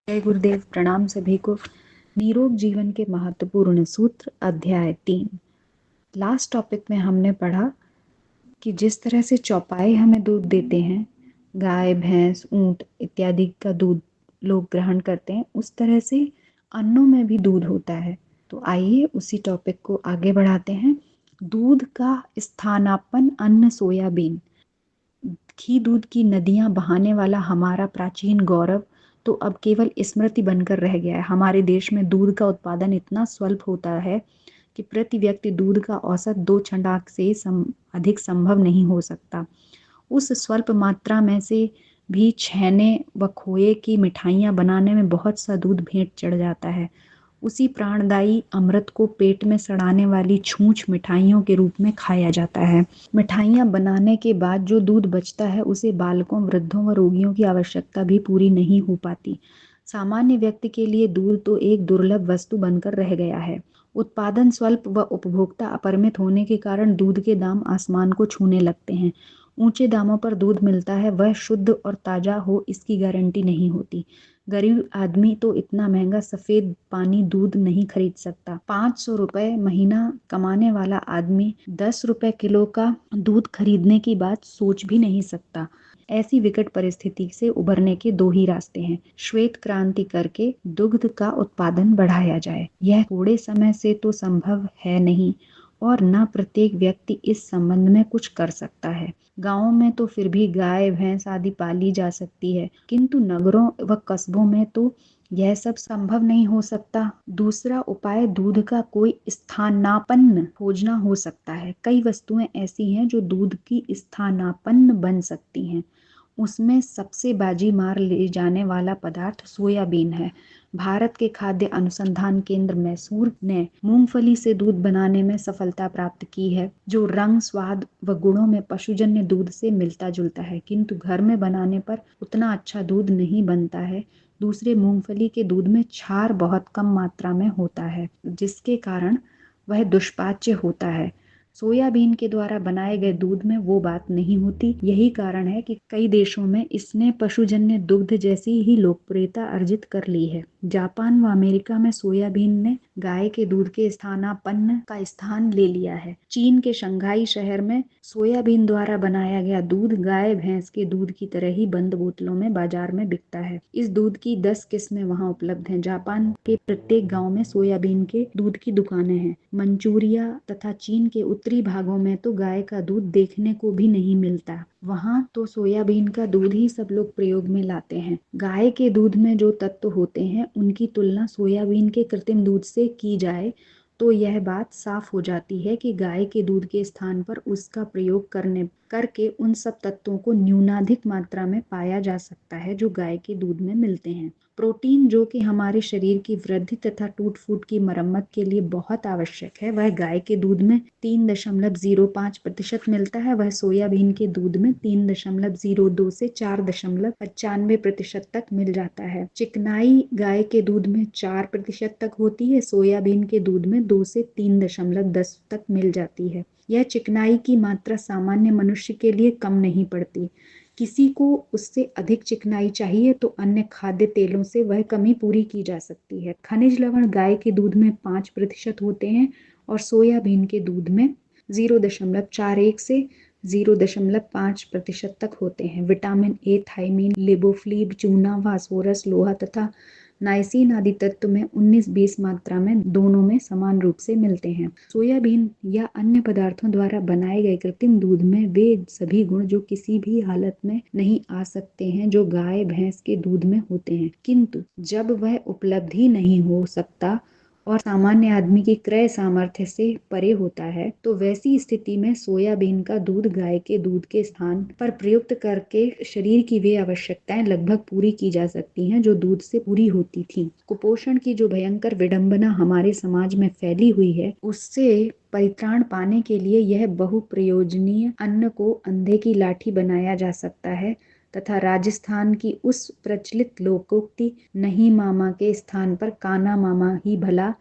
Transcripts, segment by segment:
जय गुरुदेव। प्रणाम सभी को। निरोग जीवन के महत्वपूर्ण सूत्र अध्याय 3। लास्ट टॉपिक में हमने पढ़ा कि जिस तरह से चौपाई हमें दूध देते हैं, गाय भैंस ऊंट इत्यादि का दूध लोग ग्रहण करते हैं, उस तरह से अन्नों में भी दूध होता है। तो आइए उसी टॉपिक को आगे बढ़ाते हैं। दूध का स्थानापन्न अन्न सोयाबीन। घी दूध की नदियां बहाने वाला हमारा प्राचीन गौरव तो अब केवल स्मृति बनकर रह गया है। हमारे देश में दूध का उत्पादन इतना स्वल्प होता है कि प्रति व्यक्ति दूध का औसत 2 छंटाक से अधिक संभव नहीं हो सकता। उस स्वल्प मात्रा में से भी छेने व खोए की मिठाइयाँ बनाने में बहुत सा दूध भेंट चढ़ जाता है। उसी प्राणदायी अमृत को पेट में सड़ाने वाली छूछ मिठाइयों के रूप में खाया जाता है। मिठाइयाँ बनाने के बाद जो दूध बचता है उसे बालकों, वृद्धों व रोगियों की आवश्यकता भी पूरी नहीं हो पाती। सामान्य व्यक्ति के लिए दूध तो एक दुर्लभ वस्तु बनकर रह गया है। उत्पादन स्वल्प व उपभोक्ता अपरिमित होने के कारण दूध के दाम आसमान को छूने लगते हैं। ऊंचे दामों पर दूध मिलता है, वह शुद्ध और ताजा हो इसकी गारंटी नहीं होती। गरीब आदमी तो इतना महंगा सफेद पानी दूध नहीं खरीद सकता। 500 रुपए महीना कमाने वाला आदमी 10 रुपए किलो का दूध खरीदने की बात सोच भी नहीं सकता। ऐसी विकट परिस्थिति से उभरने के 2 ही रास्ते हैं। श्वेत क्रांति करके दुग्ध का उत्पादन बढ़ाया जाए। यह थोड़े समय से तो संभव है नहीं और न प्रत्येक व्यक्ति इस संबंध में कुछ कर सकता है। गांवों में तो फिर भी गाय भैंस आदि पाली जा सकती है, किंतु नगरों व कस्बों में तो यह सब संभव नहीं हो सकता। दूसरा उपाय दूध का कोई स्थानापन्न खोजना हो सकता है। कई वस्तुएं ऐसी हैं जो दूध की स्थानापन्न बन सकती हैं। उसमें सबसे बाजी मार ले जाने वाला पदार्थ सोयाबीन है। भारत के खाद्य अनुसंधान केंद्र मैसूर ने मूंगफली से दूध बनाने में सफलता प्राप्त की है, जो रंग, स्वाद व गुणों में पशुजन्य दूध से मिलता जुलता है, किंतु घर में बनाने पर उतना अच्छा दूध नहीं बनता है। दूसरे, मूंगफली के दूध में क्षार बहुत कम मात्रा में होता है, जिसके कारण वह दुष्पाच्य होता है। सोयाबीन के द्वारा बनाए गए दूध में वो बात नहीं होती। यही कारण है कि कई देशों में इसने पशुजन्य दुग्ध जैसी ही लोकप्रियता अर्जित कर ली है। जापान व अमेरिका में सोयाबीन ने गाय के दूध के स्थानापन्न का स्थान ले लिया है। चीन के शंघाई शहर में सोयाबीन द्वारा बनाया गया दूध गाय भैंस के दूध की तरह ही बंद बोतलों में बाजार में बिकता है। इस दूध की 10 किस्में वहाँ उपलब्ध हैं। जापान के प्रत्येक गांव में सोयाबीन के दूध की दुकानें हैं। मंचूरिया तथा चीन के उत्तरी भागों में तो गाय का दूध देखने को भी नहीं मिलता। वहाँ तो सोयाबीन का दूध ही सब लोग प्रयोग में लाते हैं। गाय के दूध में जो तत्व होते हैं उनकी तुलना सोयाबीन के कृत्रिम दूध से की जाए तो यह बात साफ हो जाती है कि गाय के दूध के स्थान पर उसका प्रयोग करके उन सब तत्वों को न्यूनाधिक मात्रा में पाया जा सकता है जो गाय के दूध में मिलते हैं। प्रोटीन, जो कि हमारे शरीर की वृद्धि तथा टूट फूट की मरम्मत के लिए बहुत आवश्यक है, वह गाय के दूध में 3.05% मिलता है। वह सोयाबीन के दूध में 3.02 से 4.95% तक मिल जाता है। चिकनाई गाय के दूध में 4% तक होती है। सोयाबीन के दूध में 2 से 3.10 तक मिल जाती है। यह चिकनाई की मात्रा सामान्य मनुष्य के लिए कम नहीं पड़ती। किसी को उससे अधिक चिकनाई चाहिए तो अन्य खाद्य तेलों से वह कमी पूरी की जा सकती है। खनिज लवण गाय के दूध में 5% होते हैं और सोयाबीन के दूध में 0.41 से 0.5% तक होते हैं। विटामिन ए, थायमीन, लिबोफ्लिब, चूना, फास्फोरस, लोहा तथा नाइसिन आदि तत्व में 19-20 मात्रा में दोनों में समान रूप से मिलते हैं। सोयाबीन या अन्य पदार्थों द्वारा बनाए गए कृत्रिम दूध में वे सभी गुण जो किसी भी हालत में नहीं आ सकते हैं जो गाय भैंस के दूध में होते हैं, किंतु जब वह उपलब्ध ही नहीं हो सकता और सामान्य आदमी की क्रय सामर्थ्य से परे होता है, तो वैसी स्थिति में सोयाबीन का दूध गाय के दूध के स्थान पर प्रयुक्त करके शरीर की वे आवश्यकताएं लगभग पूरी की जा सकती हैं जो दूध से पूरी होती थी। कुपोषण की जो भयंकर विडंबना हमारे समाज में फैली हुई है, उससे परित्राण पाने के लिए यह बहुप्रयोजनीय अन्न को अंधे की लाठी बनाया जा सकता है तथा राजस्थान की उस प्रचलित लोकोक्ति नहीं मामा के स्थान पर काना मामा ही भला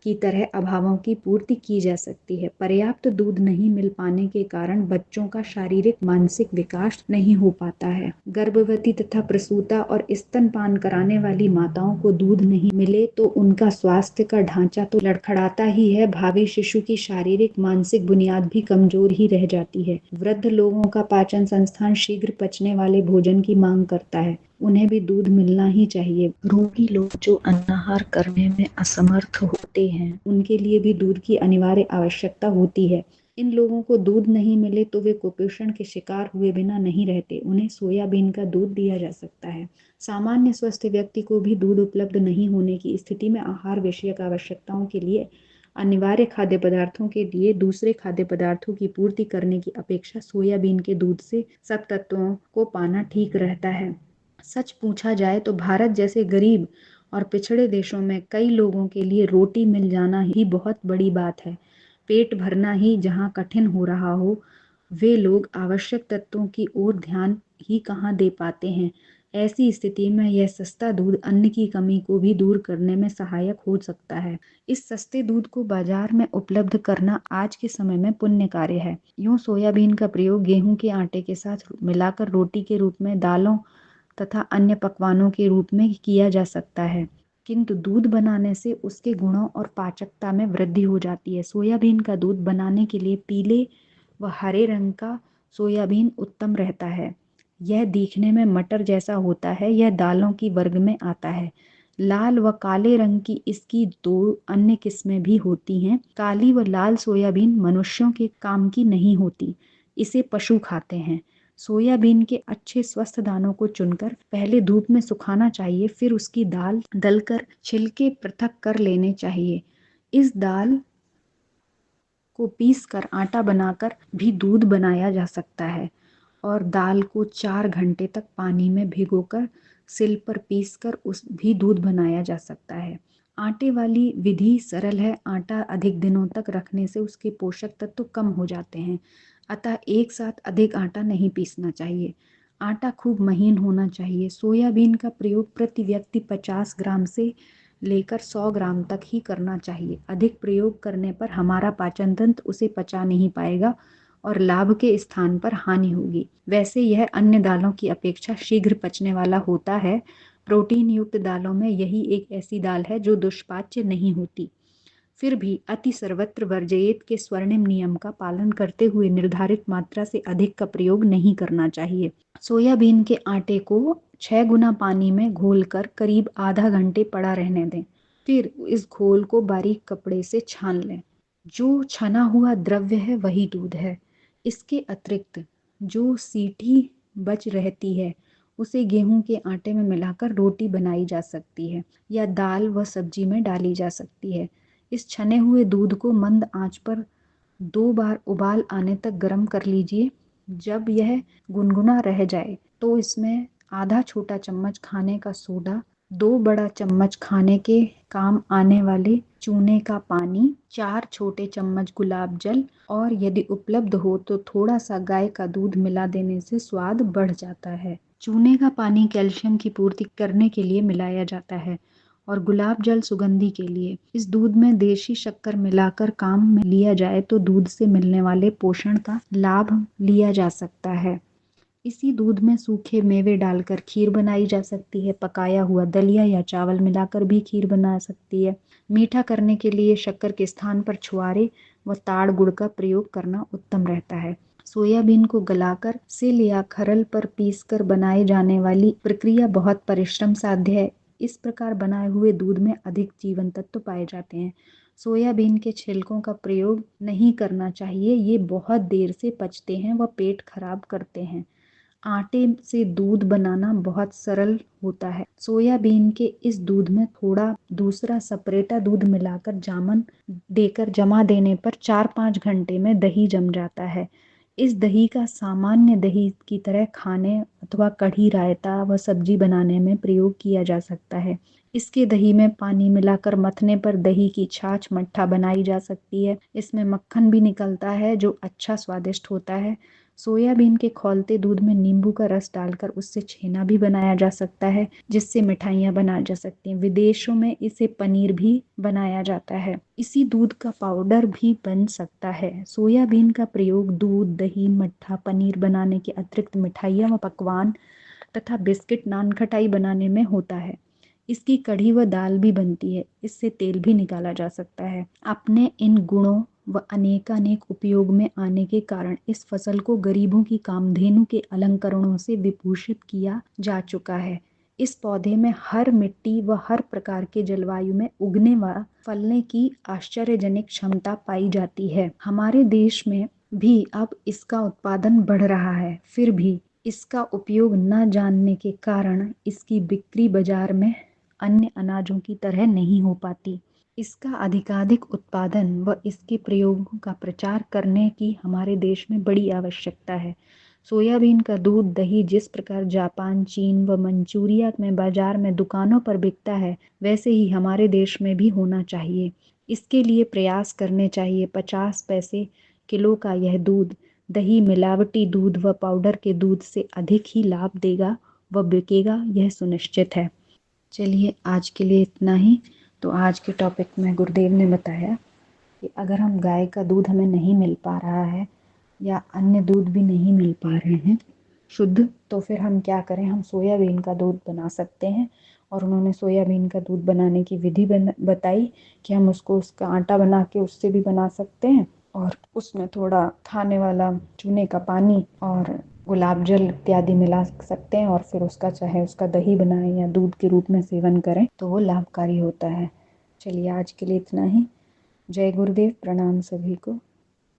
की तरह अभावों की पूर्ति की जा सकती है। पर्याप्त दूध नहीं मिल पाने के कारण बच्चों का शारीरिक मानसिक विकास नहीं हो पाता है। गर्भवती तथा प्रसूता और स्तनपान कराने वाली माताओं को दूध नहीं मिले तो उनका स्वास्थ्य का ढांचा तो लड़खड़ाता ही है, भावी शिशु की शारीरिक मानसिक बुनियाद भी कमजोर ही रह जाती है। वृद्ध लोगों का पाचन संस्थान शीघ्र पचने वाले भोजन की मांग करता है, उन्हें भी दूध मिलना ही चाहिए। रोगी लोग जो अन्नाहार करने में असमर्थ होते हैं, उनके लिए भी दूध की अनिवार्य आवश्यकता होती है। इन लोगों को दूध नहीं मिले तो वे कुपोषण के शिकार हुए बिना नहीं रहते। उन्हें सोयाबीन का दूध दिया जा सकता है। सामान्य स्वस्थ व्यक्ति को भी दूध उपलब्ध नहीं होने की स्थिति में आहार विषयक आवश्यकताओं के लिए अनिवार्य खाद्य पदार्थों के लिए दूसरे खाद्य पदार्थों की पूर्ति करने की अपेक्षा सोयाबीन के दूध से सब तत्वों को पाना ठीक रहता है। सच पूछा जाए तो भारत जैसे गरीब और पिछड़े देशों में कई लोगों के लिए रोटी मिल जाना ही बहुत बड़ी बात है। पेट भरना ही जहाँ कठिन हो रहा हो, वे लोग आवश्यक तत्वों की ओर ध्यान ही कहाँ दे पाते हैं। ऐसी स्थिति में यह सस्ता दूध अन्न की कमी को भी दूर करने में सहायक हो सकता है। इस सस्ते दूध को बाजार में उपलब्ध करना आज के समय में पुण्य कार्य है। यूं सोयाबीन का प्रयोग गेहूं के आटे के साथ मिलाकर रोटी के रूप में, दालों तथा अन्य पकवानों के रूप में किया जा सकता है, किंतु दूध बनाने से उसके गुणों और पाचकता में वृद्धि हो जाती है। सोयाबीन का दूध बनाने के लिए पीले व हरे रंग का सोयाबीन उत्तम रहता है। यह दिखने में मटर जैसा होता है। यह दालों की वर्ग में आता है। लाल व काले रंग की इसकी दो अन्य किस्में भी होती हैं। काली व लाल सोयाबीन मनुष्यों के काम की नहीं होती, इसे पशु खाते हैं। सोयाबीन के अच्छे स्वस्थ दानों को चुनकर पहले धूप में सुखाना चाहिए, फिर उसकी दाल दलकर छिलके पृथक कर लेने चाहिए। इस दाल को पीसकर आटा बनाकर भी दूध बनाया जा सकता है और दाल को 4 घंटे तक पानी में भिगोकर सिल पर पीसकर उस भी दूध बनाया जा सकता है। आटे वाली विधि सरल है। आटा अधिक दिनों तक रखने से उसके पोषक तत्व कम हो जाते हैं, अतः एक साथ अधिक आटा नहीं पीसना चाहिए। आटा खूब महीन होना चाहिए। सोयाबीन का प्रयोग प्रति व्यक्ति 50 ग्राम से लेकर 100 ग्राम तक ही करना चाहिए। अधिक प्रयोग करने पर हमारा पाचन तंत्र उसे पचा नहीं पाएगा और लाभ के स्थान पर हानि होगी। वैसे यह अन्य दालों की अपेक्षा शीघ्र पचने वाला होता है। प्रोटीन युक्त दालों में यही एक ऐसी दाल है जो दुष्पाच्य नहीं होती। फिर भी अति सर्वत्र वर्जयेत के स्वर्णिम नियम का पालन करते हुए निर्धारित मात्रा से अधिक का प्रयोग नहीं करना चाहिए। सोयाबीन के आटे को 6 गुना पानी में घोलकर करीब आधा घंटे पड़ा रहने दें। फिर इस घोल को बारीक कपड़े से छान लें। जो छना हुआ द्रव्य है वही दूध है। इसके अतिरिक्त जो सीठी बच रहती है उसे गेहूं के आटे में मिलाकर रोटी बनाई जा सकती है या दाल व सब्जी में डाली जा सकती है। इस छने हुए दूध को मंद आंच पर 2 बार उबाल आने तक गर्म कर लीजिए। जब यह गुनगुना रह जाए तो इसमें आधा छोटा चम्मच खाने का सोडा, 2 बड़ा चम्मच खाने के काम आने वाले चूने का पानी, 4 छोटे चम्मच गुलाब जल और यदि उपलब्ध हो तो थोड़ा सा गाय का दूध मिला देने से स्वाद बढ़ जाता है। चूने का पानी कैल्शियम की पूर्ति करने के लिए मिलाया जाता है और गुलाब जल सुगंधी के लिए। इस दूध में देशी शक्कर मिलाकर काम में लिया जाए तो दूध से मिलने वाले पोषण का लाभ लिया जा सकता है। इसी दूध में सूखे मेवे डालकर खीर बनाई जा सकती है। पकाया हुआ दलिया या चावल मिलाकर भी खीर बना सकती है। मीठा करने के लिए शक्कर के स्थान पर छुआरे व ताड़ गुड़ का प्रयोग करना उत्तम रहता है। सोयाबीन को गलाकर सिल या खरल पर पीसकर बनाए जाने वाली प्रक्रिया बहुत परिश्रम साध्य है। इस प्रकार बनाए हुए दूध में अधिक जीवन तत्व पाए जाते हैं। सोयाबीन के छिलकों का प्रयोग नहीं करना चाहिए, ये बहुत देर से पचते हैं व पेट खराब करते हैं। आटे से दूध बनाना बहुत सरल होता है। सोयाबीन के इस दूध में थोड़ा दूसरा सपरेटा दूध मिलाकर जामन देकर जमा देने पर 4-5 घंटे में दही जम जाता है। इस दही का सामान्य दही की तरह खाने अथवा कढ़ी, रायता व सब्जी बनाने में प्रयोग किया जा सकता है। इसके दही में पानी मिलाकर मथने पर दही की छाछ मट्ठा बनाई जा सकती है। इसमें मक्खन भी निकलता है जो अच्छा स्वादिष्ट होता है। सोयाबीन के खौलते दूध में नींबू का रस डालकर उससे छेना भी बनाया जा सकता है, जिससे मिठाइयाँ बनाई जा सकती हैं। विदेशों में इसे पनीर भी बनाया जाता है। इसी दूध का पाउडर भी बन सकता है। सोयाबीन का प्रयोग दूध, दही, मट्ठा, पनीर बनाने के अतिरिक्त मिठाइयाँ व पकवान तथा बिस्किट, नान, खटाई बनाने में होता है। इसकी कढ़ी व दाल भी बनती है। इससे तेल भी निकाला जा सकता है। अपने इन गुणों व अनेकानेक उपयोग में आने के कारण इस फसल को गरीबों की कामधेनु के अलंकरणों से विभूषित किया जा चुका है। इस पौधे में हर मिट्टी व हर प्रकार के जलवायु में उगने व फलने की आश्चर्यजनक क्षमता पाई जाती है। हमारे देश में भी अब इसका उत्पादन बढ़ रहा है। फिर भी इसका उपयोग न जानने के कारण इसकी बिक्री बाजार में अन्य अनाजों की तरह नहीं हो पाती। इसका अधिकाधिक उत्पादन व इसके प्रयोगों का प्रचार करने की हमारे देश में बड़ी आवश्यकता है। सोयाबीन का दूध, दही जिस प्रकार जापान, चीन व मंचूरिया में बाजार में दुकानों पर बिकता है, वैसे ही हमारे देश में भी होना चाहिए। इसके लिए प्रयास करने चाहिए। 50 पैसे किलो का यह दूध, दही मिलावटी दूध व पाउडर के दूध से अधिक ही लाभ देगा व बिकेगा, यह सुनिश्चित है। चलिए आज के लिए इतना ही। तो आज के टॉपिक में गुरुदेव ने बताया कि अगर हम गाय का दूध हमें नहीं मिल पा रहा है या अन्य दूध भी नहीं मिल पा रहे हैं शुद्ध, तो फिर हम क्या करें। हम सोयाबीन का दूध बना सकते हैं। और उन्होंने सोयाबीन का दूध बनाने की विधि बताई कि हम उसका आटा बना के उससे भी बना सकते हैं, और उसमें थोड़ा खाने वाला चूने का पानी और गुलाब जल इत्यादि मिला सकते हैं, और फिर उसका चाहे उसका दही बनाएं या दूध के रूप में सेवन करें तो वो लाभकारी होता है। चलिए आज के लिए इतना ही। जय गुरुदेव, प्रणाम सभी को।